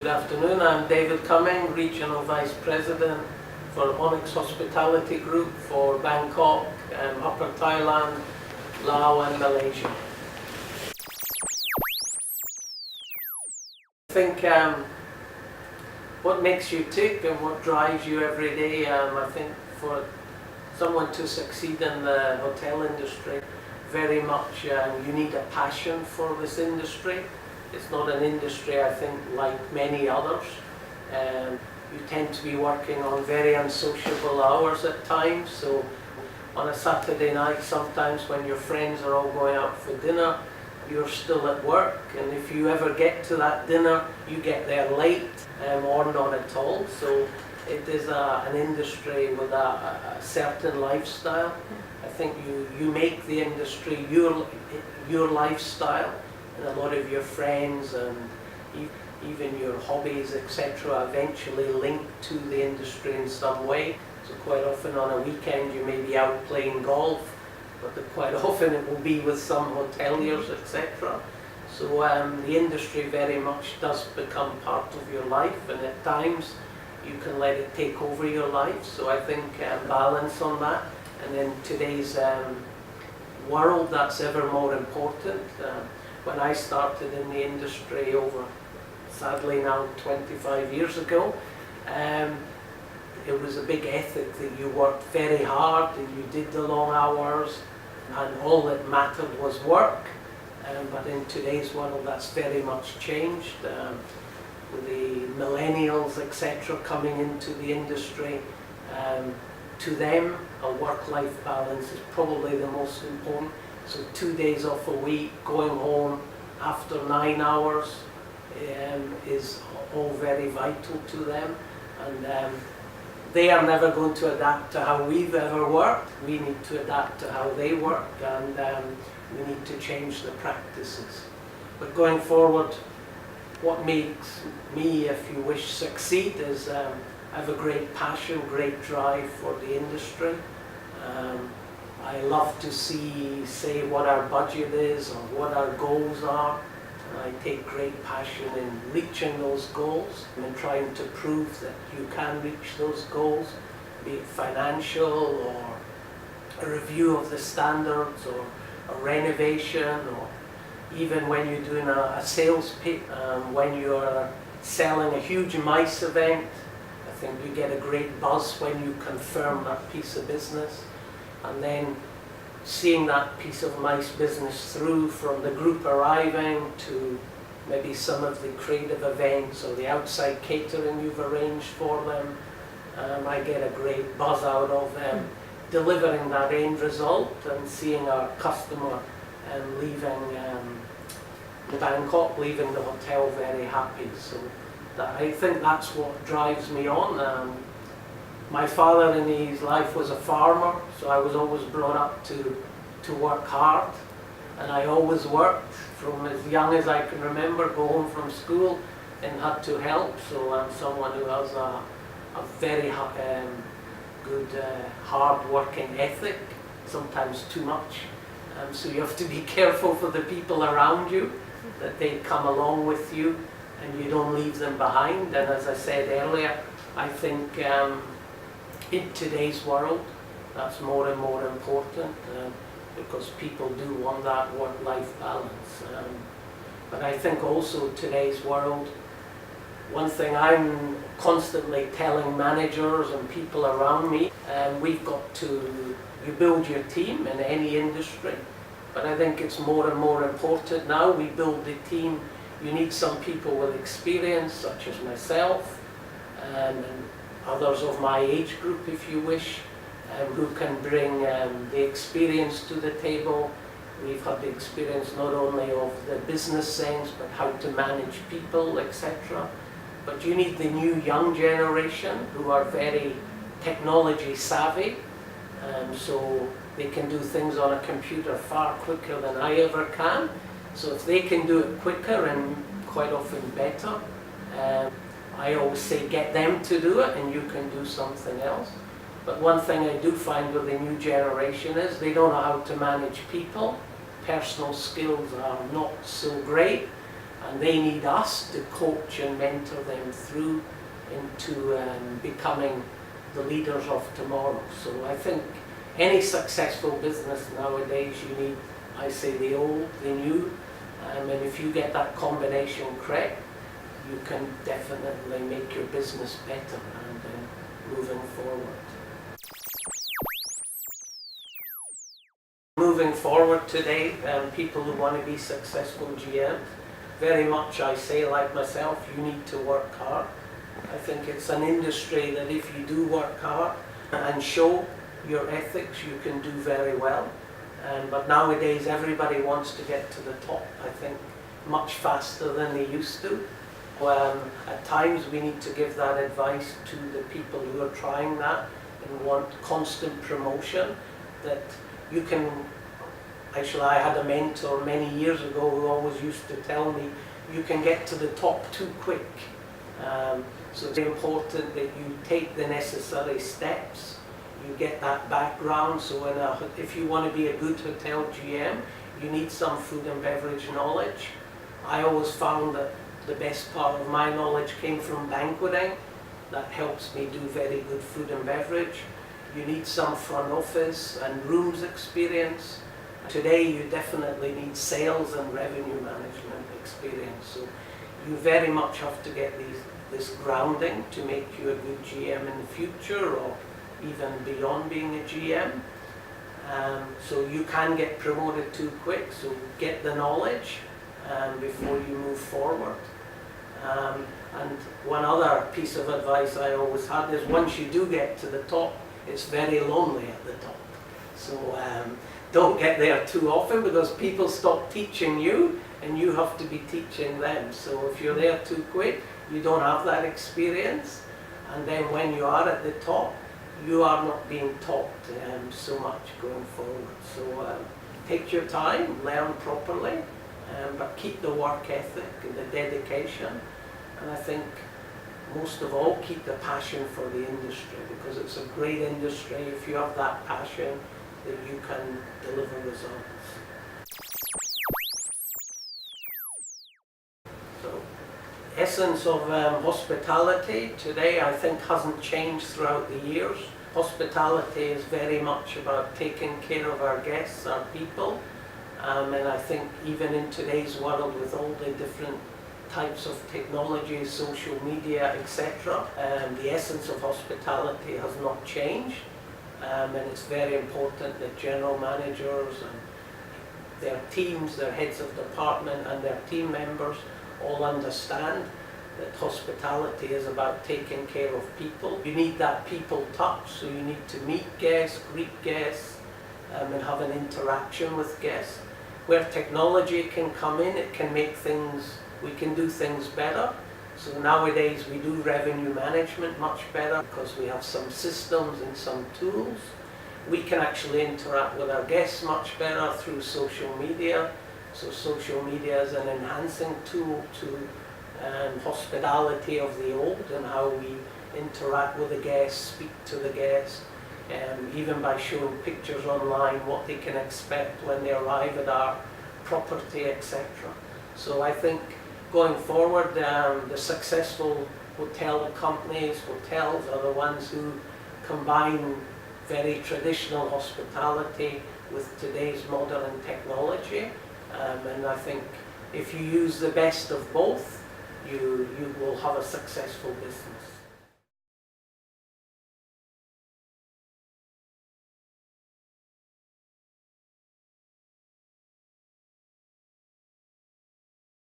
Good afternoon, I'm David Cumming, Regional Vice President for Onyx Hospitality Group for Bangkok, Upper Thailand, Laos and Malaysia. I think what makes you tick and what drives you every day, I think for someone to succeed in the hotel industry, very much you need a passion for this industry. It's not an industry, I think, like many others. You tend to be working on very unsociable hours at times, so on a Saturday night sometimes when your friends are all going out for dinner, you're still at work, and if you ever get to that dinner, you get there late or not at all. So it is an industry with a certain lifestyle. I think you make the industry your lifestyle, and a lot of your friends and even your hobbies, etc., eventually link to the industry in some way. So quite often on a weekend you may be out playing golf, but quite often it will be with some hoteliers, etc. So the industry very much does become part of your life, and at times you can let it take over your life. So I think balance on that, and in today's world that's ever more important. When I started in the industry over, sadly now 25 years ago, it was a big ethic that you worked very hard and you did the long hours, and all that mattered was work. But in today's world that's very much changed. With the millennials, etc., coming into the industry, to them a work-life balance is probably the most important. So 2 days off a week, going home after 9 hours is all very vital to them, and they are never going to adapt to how we've ever worked. We need to adapt to how they work, and we need to change the practices. But going forward, what makes me, if you wish, succeed is I have a great passion, great drive for the industry. I love to say what our budget is or what our goals are, and I take great passion in reaching those goals and trying to prove that you can reach those goals, be it financial or a review of the standards or a renovation, or even when you're doing a sales pitch, when you're selling a huge MICE event. I think you get a great buzz when you confirm that piece of business. And then seeing that piece of MICE business through from the group arriving to maybe some of the creative events or the outside catering you've arranged for them, I get a great buzz out of them delivering that end result and seeing our customer leaving Bangkok, leaving the hotel very happy. So I think that's what drives me on. My father in his life was a farmer, so I was always brought up to work hard, and I always worked from as young as I can remember, go home from school and had to help. So I'm someone who has a very good hard working ethic, sometimes too much. So you have to be careful for the people around you, that they come along with you and you don't leave them behind. And as I said earlier, I think in today's world, that's more and more important, because people do want that work-life balance. But I think also today's world, one thing I'm constantly telling managers and people around me, we've got to, you build your team in any industry, but I think it's more and more important now, we build the team. You need some people with experience, such as myself, and others of my age group, if you wish, who can bring the experience to the table. We've had the experience not only of the business sense, but how to manage people, etc. But you need the new young generation who are very technology savvy, so they can do things on a computer far quicker than I ever can. So if they can do it quicker and quite often better, I always say get them to do it and you can do something else. But one thing I do find with the new generation is they don't know how to manage people. Personal skills are not so great, and they need us to coach and mentor them through into becoming the leaders of tomorrow. So I think any successful business nowadays, you need, I say, the old, the new, and if you get that combination correct, you can definitely make your business better and moving forward. Moving forward today, people who want to be successful GMs, very much I say, like myself, you need to work hard. I think it's an industry that if you do work hard and show your ethics, you can do very well. But nowadays everybody wants to get to the top, I think, much faster than they used to. At times we need to give that advice to the people who are trying that and want constant promotion, that you can, actually I had a mentor many years ago who always used to tell me, you can get to the top too quick. So it's important that you take the necessary steps, you get that background. So if you want to be a good hotel GM, you need some food and beverage knowledge. I always found that the best part of my knowledge came from banqueting. That helps me do very good food and beverage. You need some front office and rooms experience. Today you definitely need sales and revenue management experience. So you very much have to get this grounding to make you a good GM in the future, or even beyond being a GM. So you can get promoted too quick, so get the knowledge before you move forward. And one other piece of advice I always had is, once you do get to the top, it's very lonely at the top. So don't get there too often, because people stop teaching you and you have to be teaching them. So if you're there too quick, you don't have that experience, and then when you are at the top, you are not being taught so much going forward. So take your time, learn properly, but keep the work ethic and the dedication, and I think most of all, keep the passion for the industry, because it's a great industry. If you have that passion, that you can deliver results. So, essence of hospitality today, I think, hasn't changed throughout the years. Hospitality is very much about taking care of our guests, our people, and I think even in today's world, with all the different types of technology, social media, etc., the essence of hospitality has not changed, and it's very important that general managers and their teams, their heads of department and their team members all understand that hospitality is about taking care of people. You need that people touch, so you need to meet guests, greet guests, and have an interaction with guests. Where technology can come in, it can make things, we can do things better. So nowadays we do revenue management much better because we have some systems and some tools. We can actually interact with our guests much better through social media. So social media is an enhancing tool to hospitality of the old, and how we interact with the guests, speak to the guests, even by showing pictures online what they can expect when they arrive at our property, etc. So I think going forward, the successful hotel companies, hotels, are the ones who combine very traditional hospitality with today's modern technology, and I think if you use the best of both, you will have a successful business.